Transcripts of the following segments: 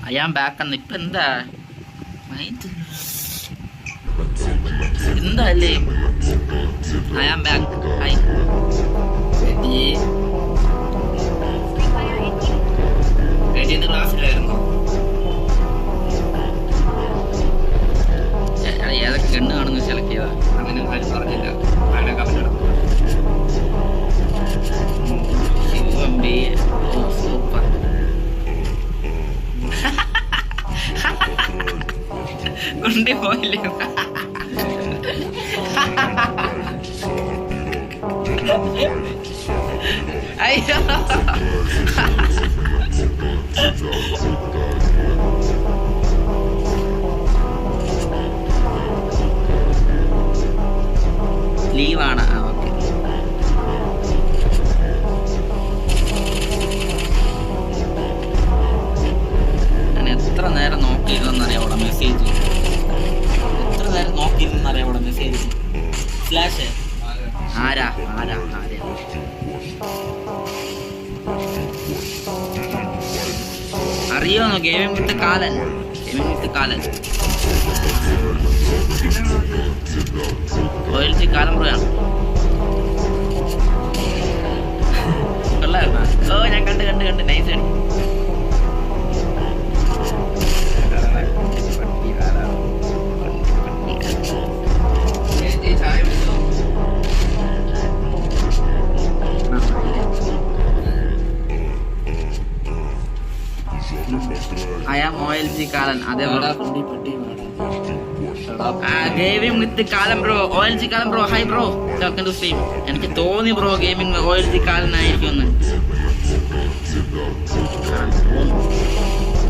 Ayan back എന്ന് ഇപ്പൊ എന്താ എന്താല്ലേ അയാൻ ബാക്ക് ഹായ് ക്ലാസ്സിലായിരുന്നു ഏതൊക്കെ ഗണ്ണ് കാണുന്നത് സെലക്ട് ചെയ്താ അങ്ങനെ ആരും പറഞ്ഞില്ല അങ്ങനെ കമന്റ് സൂപ്പർ കുണ്ടി പോയില്ലേ അയ്യോ ലീവാണ് ഓക്കെ ഞാൻ എത്ര നേരം നോക്കിയിരുന്നറിയാവോടെ മെസ്സേജ് എത്ര നേരം നോക്കിയിരുന്നറിയാവോടെ മെസ്സേജ് ഫ്ലാഷ് ആരാ ആരാ ആരാ അറിയോന്നോ ഗെയിമിംഗ് വിത്ത് കാലൻ ഗെയിമിംഗ് വിത്ത് കാലൻ OLG കാലം പോയാണ് കൊള്ളായിരുന്ന ഓ ഞാൻ കണ്ട് കണ്ട് കണ്ട് നൈസ് ആണ് അയാം OLG കാലൻ അതേ ഗെയിമിംഗ് വിത്ത് കാലം ബ്രോ OLG കാലം bro hi bro welcome to stream എനിക്ക് തോന്നി ബ്രോ ഗെയിമിംഗ് OLG കാലനായിരിക്കും എന്ന്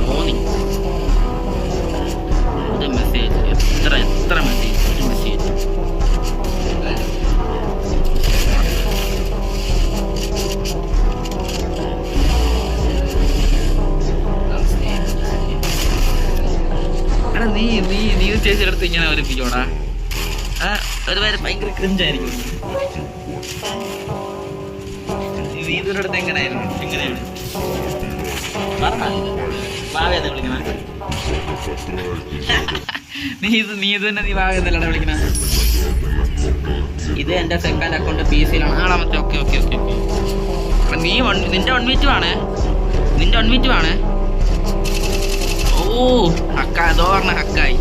തോന്നി ഒരു മെസ്സേജ് എത്ര എത്ര മെസ്സേജ് ഒരു മെസ്സേജ് നീ നീ നീ ചേച്ചിയെടുത്ത് ഇങ്ങനെ ഒലിപ്പിക്കോടാ ഒരു പേര് ഭയങ്കര ക്രിഞ്ചായിരിക്കും നീ ഇതിൻ്റെ അടുത്ത് എങ്ങനെയായിരുന്നു എങ്ങനെയാണ് ഭാവേന്ന് വിളിക്കണ നീ ഇത് തന്നെ നീ ഭാവേന്നല്ലടാ വിളിക്കണ ഇത് എൻ്റെ സെക്കൻഡ് അക്കൗണ്ട് PC-യിലാണ് ആണാമത്തെ ഓക്കെ ഓക്കെ ഓക്കെ ഓക്കെ നീ നിന്റെ 1v2 ആണ് നിന്റെ 1v2 ആണ് ഓ ഹക്ക അതോ പറഞ്ഞ ഹക്കായി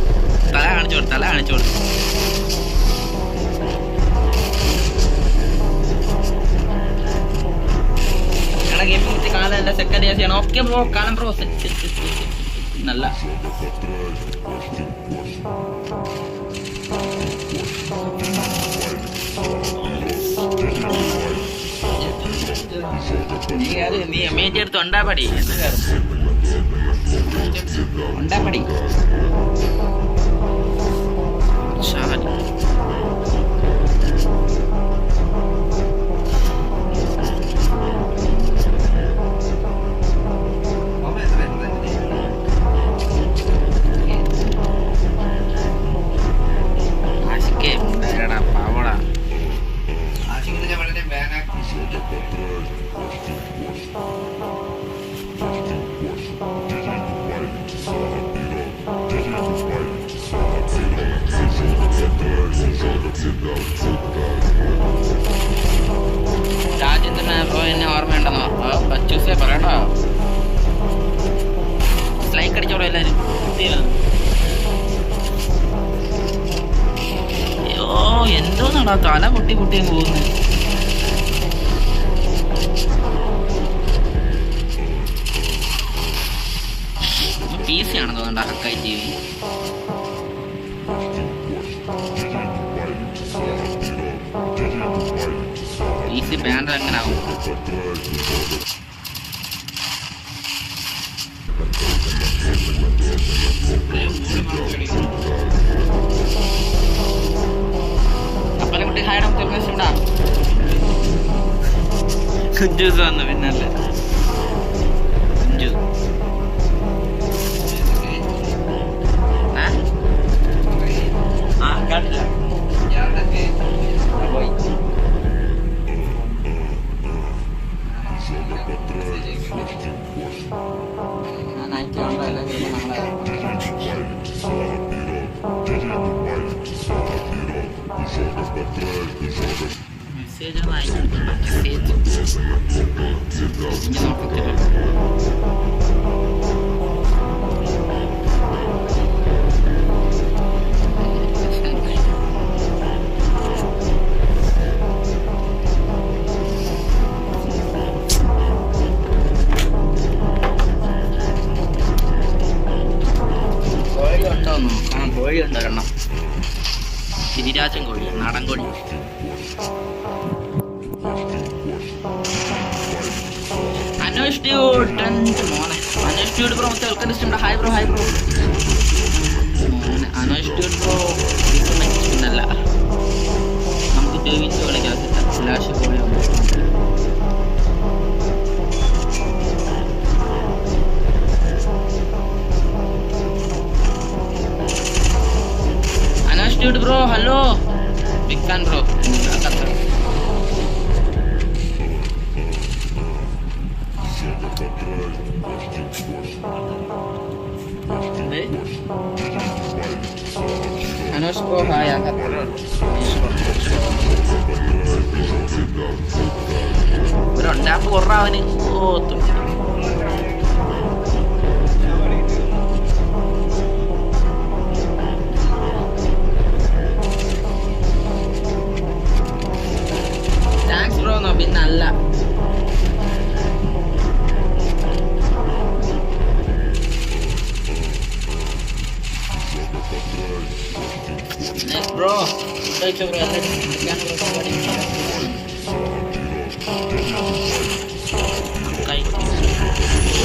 തല കാണിച്ചോട് തല കാണിച്ചോട് എടാ ഗെയിമിംഗ് വിത്ത് കാലം എൻ്റെ സെക്കൻഡ് AC ആണ് ഓക്കെ ബ്രോ കാലം ബ്രോ നല്ല നീ എമ്മേറ്റി എടുത്ത് ഉണ്ടാപടി എന്ന് കയറും ഉണ്ടാപടി പാവടാ രാജേന്ദ്രൻ ബ്രോ എന്നെ ഓർമ്മയുണ്ടെന്നോ ചൂസേ പറയട്ടോ ലൈക്ക് അടിച്ചോളൂ എല്ലാവരും അയ്യോ എന്തോന്നാടാ തല പൊട്ടി പൊട്ടി പോകുന്നു PC ആണെന്ന് തോന്നണ്ട ഹക്കായി TV PC ബാൻഡ് എങ്ങനെ ആവും അപ്പനെ കുട്ടി ഹായിടാൻ തീർന്നിട്ടുണ്ടാ കുഞ്ചൂസ് വന്നു പിന്നല്ലേ കുഞ്ചു കാട്ടില്ല പോയി ഞാൻ മെസ്സേജ് മെസ്സേജ് ഇനി നോക്കത്തില്ല. കോഴി ഉണ്ടോ ഒരെണ്ണം, ഗിരിരാജൻ കോഴി, നാടൻ കോഴി. അനോഷ് ഡ്യൂഡ് മോനെ, അനോഷ് ഡ്യൂഡ് ബ്രോ മൊത്തം welcome list. Hi bro, hi bro. Anosh dude bro ഇന്നല്ല നമുക്ക് ഉപയോഗിച്ച് കളിക്കാത്തില്ല. ഫ്ലാഷ് കോഴി Dude bro, hello. Big fan bro. Anush bro, hi angkat. Bro, ndak korra ini. Oh, tuh. പിന്നല്ല ബ്രോ.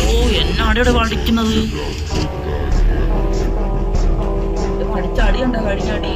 ഓ എന്നാടിയോടെ പഠിക്കുന്നത്, പഠിച്ച അടി കണ്ട കഴിഞ്ഞ അടി.